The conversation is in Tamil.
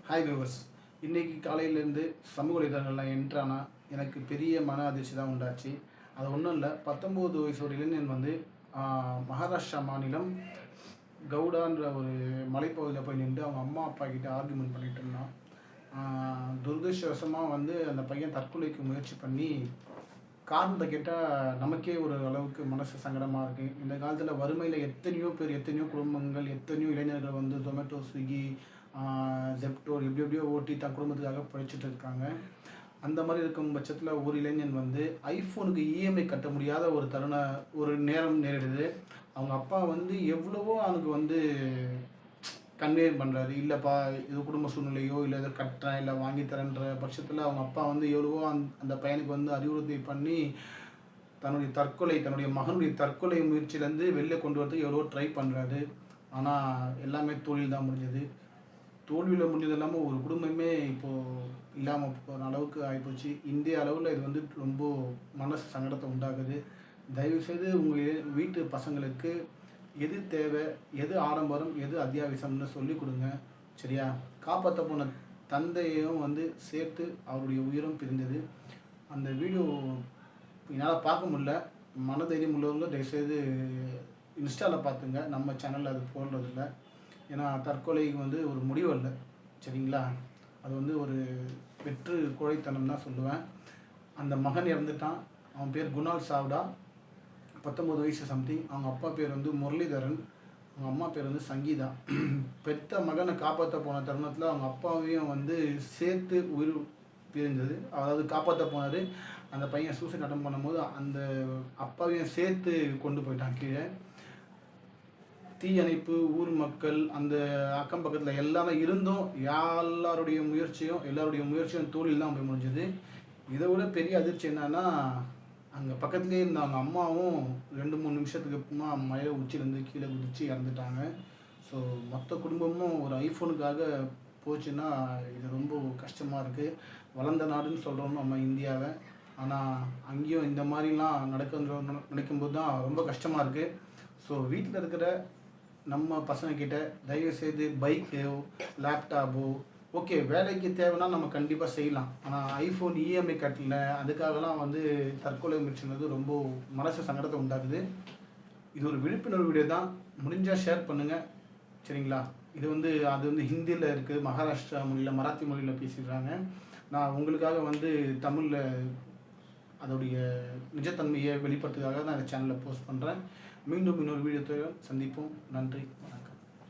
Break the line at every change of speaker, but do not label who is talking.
Hi viewers. இன்றைக்கி காலையிலேருந்து சமூக வலைதளங்களில் என்ட்ரானா எனக்கு பெரிய மன அதிர்ச்சி தான் உண்டாச்சு. அது ஒன்றும் இல்லை, 19 வயசு ஒரு இளைஞன் வந்து மகாராஷ்டிரா மாநிலம் கவுடான்ற ஒரு மலைப்பகுதியில் போய் நின்று அவங்க அம்மா அப்பா கிட்ட ஆர்கியூமெண்ட் பண்ணிகிட்டு இருந்தான். துரதிர்ஷ்டவசமாக வந்து அந்த பையன் தற்கொலைக்கு முயற்சி பண்ணி காரணத்தை கேட்டால் நமக்கே ஒரு அளவுக்கு மனசு சங்கடமாக இருக்குது. இந்த காலத்தில் வறுமையில் எத்தனையோ பேர், எத்தனையோ குடும்பங்கள், எத்தனையோ இளைஞர்கள் வந்து ஜொமேட்டோ, ஸ்விக்கி, ஜெப்டோ எப்படியோ ஓட்டி தன் குடும்பத்துக்காக பிழைச்சிட்டு இருக்காங்க. அந்த மாதிரி இருக்கும் பட்சத்தில் ஒரு இளைஞன் வந்து ஐஃபோனுக்கு இஎம்ஐ கட்ட முடியாத ஒரு நேரம் நேரிடுது. அவங்க அப்பா வந்து எவ்வளவோ அவனுக்கு வந்து கன்வே பண்ணுறாரு. இல்லைப்பா, இது குடும்ப சூழ்நிலையோ இல்லை இதை கட்டுறேன் இல்லை வாங்கித்தரேன்ற பட்சத்தில் அவங்க அப்பா வந்து எவ்வளவோ அந்த பையனுக்கு வந்து அறிவுறுத்தி பண்ணி தன்னுடைய மகனுடைய தற்கொலை முயற்சியிலேருந்து வெளில கொண்டு வரதுக்கு எவ்வளவோ ட்ரை பண்ணுறாரு. ஆனால் எல்லாமே தோல்வியில் தான் முடிஞ்சது. தோல்வியில் முடிஞ்சது இல்லாமல் ஒரு குடும்பமே இப்போது இல்லாமல் போகிற அளவுக்கு ஆகிப்போச்சு. இந்திய அளவில் இது வந்து ரொம்ப மனசு சங்கடத்தை உண்டாகுது. தயவுசெய்து உங்கள் வீட்டு பசங்களுக்கு எது தேவை, எது ஆடம்பரம், எது அத்தியாவசியம்னு சொல்லிக் கொடுங்க. சரியா? காப்பாற்ற போன தந்தையும் வந்து சேர்த்து அவருடைய உயிரும் பிரிந்தது. அந்த வீடியோ என்னால் பார்க்க முடியல. மனதைரியம் உள்ளவங்க தயவுசெய்து இன்ஸ்டாவில் பார்த்துங்க. நம்ம சேனலில் அது போடுறதில்ல. ஏன்னா தற்கொலைக்கு வந்து ஒரு முடிவு இல்லை. சரிங்களா? அது வந்து ஒரு வெற்று கோழைத்தனம் தான் சொல்லுவேன். அந்த மகன் இறந்துட்டான். அவன் பேர் குணால் சாவ்டா, 19 வயசு சம்திங். அவங்க அப்பா பேர் வந்து முரளிதரன், அவங்க அம்மா பேர் வந்து சங்கீதா. பெத்த மகனை காப்பாற்ற போன தருணத்தில் அவங்க அப்பாவையும் வந்து சேர்த்து உயிர் பிரிந்தது. அதாவது காப்பாற்ற போனார். அந்த பையன் சூசைட் அட்டன் பண்ணும்போது அந்த அப்பாவையும் சேர்த்து கொண்டு போயிட்டான் கீழே. தீயணைப்பு, ஊர் மக்கள், அந்த அக்கம் பக்கத்தில் எல்லாமே இருந்தும் எல்லாருடைய முயற்சியும் தோல்வியில் தான் போய் முடிஞ்சது. இதை விட பெரிய அதிர்ச்சி என்னன்னா, அங்கே பக்கத்துலேயே இருந்த அவங்க அம்மாவும் 2-3 நிமிஷத்துக்கு அப்புறமா மழை உச்சிலேருந்து கீழே குதித்து இறந்துட்டாங்க. ஸோ மொத்த குடும்பமும் ஒரு ஐஃபோனுக்காக போச்சுன்னா இது ரொம்ப கஷ்டமாக இருக்குது. வளர்ந்த நாடுன்னு சொல்கிறோம் நம்ம இந்தியாவை. ஆனால் அங்கேயும் இந்த மாதிரிலாம் நடக்கும்போது தான் ரொம்ப கஷ்டமாக இருக்குது. ஸோ வீட்டில் இருக்கிற நம்ம பசங்கக்கிட்ட தயவுசெய்து பைக்கோ, லேப்டாப்போ, ஓகே வேலைக்கு தேவைன்னா நம்ம கண்டிப்பாக செய்யலாம். ஆனால் ஐஃபோன் இஎம்ஐ கட்டல, அதுக்காகலாம் வந்து தற்கொலை முயற்சினது ரொம்ப மனசு சங்கடத்தை உண்டாக்குது. இது ஒரு விழிப்புணர்வு வீடியோ தான். முடிஞ்சால் ஷேர் பண்ணுங்கள். சரிங்களா? அது வந்து ஹிந்தியில் இருக்குது, மகாராஷ்டிரா மொழியில், மராத்தி மொழியில் பேசிடுறாங்க. நான் உங்களுக்காக வந்து தமிழில் அதோடைய நிஜத்தன்மையை வெளிப்படுத்துறதுக்காக தான் இந்த சேனலில் போஸ்ட் பண்ணுறேன். மீண்டும் இன்னொரு வீடியோவில் சந்திப்போம். நன்றி.